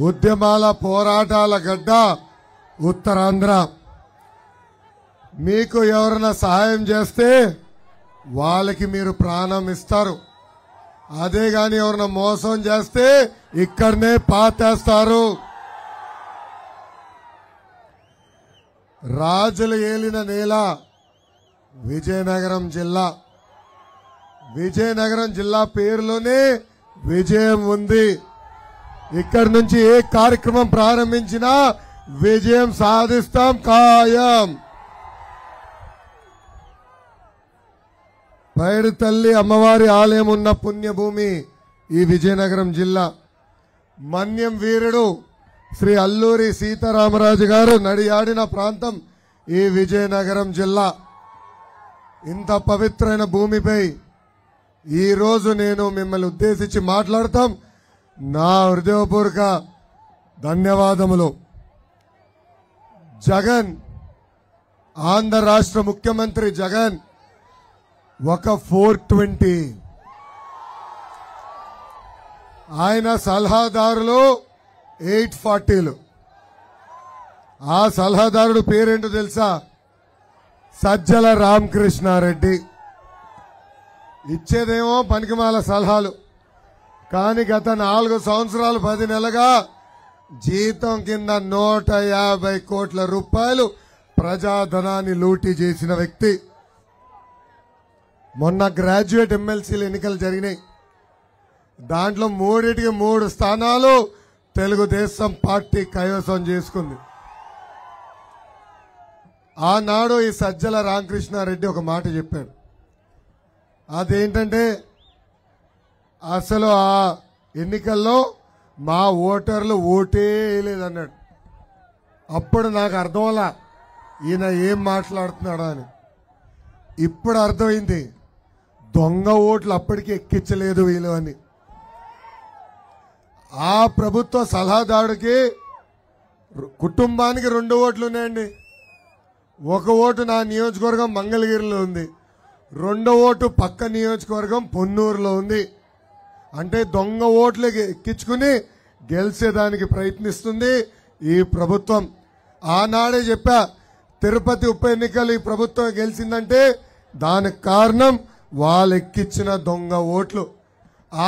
ఉద్యమాల పోరాటాల గడ్డ ఉత్తరాంధ్ర. మీకు ఎవరైనా సహాయం చేస్తే వాళ్ళకి మీరు ప్రాణం ఇస్తారు. అదే గాని ఎవరైనా మోసం చేస్తే ఇక్కడనే పాతేస్తారు. రాజులు ఏలిన నేల విజయనగరం జిల్లా. విజయనగరం జిల్లా పేరులోనే విజయం ఉంది. ఇక్కడి నుంచి ఏ కార్యక్రమం ప్రారంభించినా విజయం సాధిస్తాం ఖాయం. పైడి తల్లి అమ్మవారి ఆలయం ఉన్న పుణ్యభూమి ఈ విజయనగరం జిల్లా. మన్యం వీరుడు శ్రీ అల్లూరి సీతారామరాజు గారు నడియాడిన ప్రాంతం ఈ విజయనగరం జిల్లా. ఇంత పవిత్రమైన భూమిపై ఈ రోజు నేను మిమ్మల్ని ఉద్దేశించి మాట్లాడతాం. నా హృదయపూర్వక ధన్యవాదములు. జగన్, ఆంధ్ర రాష్ట్ర ముఖ్యమంత్రి జగన్ ఒక 420, ఆయన సలహాదారులు 840లు. ఆ సలహాదారుడు పేరేంటో తెలుసా? సజ్జల రామకృష్ణారెడ్డి. ఇచ్చేదేమో పనికిమాల సలహాలు, కానీ గత 4 సంవత్సరాలు 10 నెలలుగా జీతం కింద 150 కోట్ల రూపాయలు ప్రజాధనాన్ని లూటీ చేసిన వ్యక్తి. మొన్న గ్రాడ్యుయేట్ ఎమ్మెల్సీలు ఎన్నికలు జరిగినాయి. దాంట్లో 3టికి 3 స్థానాలు తెలుగుదేశం పార్టీ కైవసం చేసుకుంది. ఆనాడు ఈ సజ్జల రామకృష్ణారెడ్డి ఒక మాట చెప్పాడు. అదేంటంటే, అసలు ఆ ఎన్నికల్లో మా ఓటర్లు ఓటే వేయలేదన్నాడు. అప్పుడు నాకు అర్థం అలా ఈయన ఏం మాట్లాడుతున్నాడా అని. ఇప్పుడు అర్థమైంది, దొంగ ఓట్లు అప్పటికి ఎక్కించలేదు వీళ్ళు అని. ఆ ప్రభుత్వ సలహాదారుడికి కుటుంబానికి 2 ఓట్లు ఉన్నాయండి. ఒక ఓటు నా నియోజకవర్గం మంగళగిరిలో ఉంది, 2వ ఓటు పక్క నియోజకవర్గం పొన్నూరులో ఉంది. అంటే దొంగ ఓట్లు ఎక్కించుకుని గెలిచేదానికి ప్రయత్నిస్తుంది ఈ ప్రభుత్వం. ఆనాడే చెప్పా, తిరుపతి ఉప ఎన్నికలు ఈ ప్రభుత్వం గెలిచిందంటే దానికి కారణం వాళ్ళు ఎక్కించిన దొంగ ఓట్లు.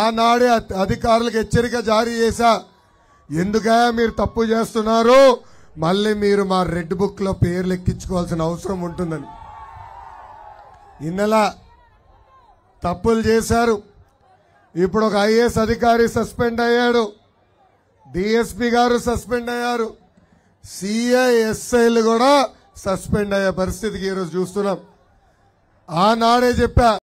ఆనాడే అధికారులకు హెచ్చరిక జారీ చేశా, ఎందుకయ్యా మీరు తప్పు చేస్తున్నారు, మళ్ళీ మీరు మా రెడ్ బుక్ లో పేర్లు ఎక్కించుకోవాల్సిన అవసరం ఉంటుందని. ఇన్నెలా తప్పులు చేశారు. ఇప్పుడు ఒక ఐఏఎస్ అధికారి సస్పెండ్ అయ్యాడు, డిఎస్పీ గారు సస్పెండ్ అయ్యారు, సిఐఎస్ఐలు కూడా సస్పెండ్ అయ్యే పరిస్థితికి ఈరోజు చూస్తున్నాం. ఆనాడే చెప్పా,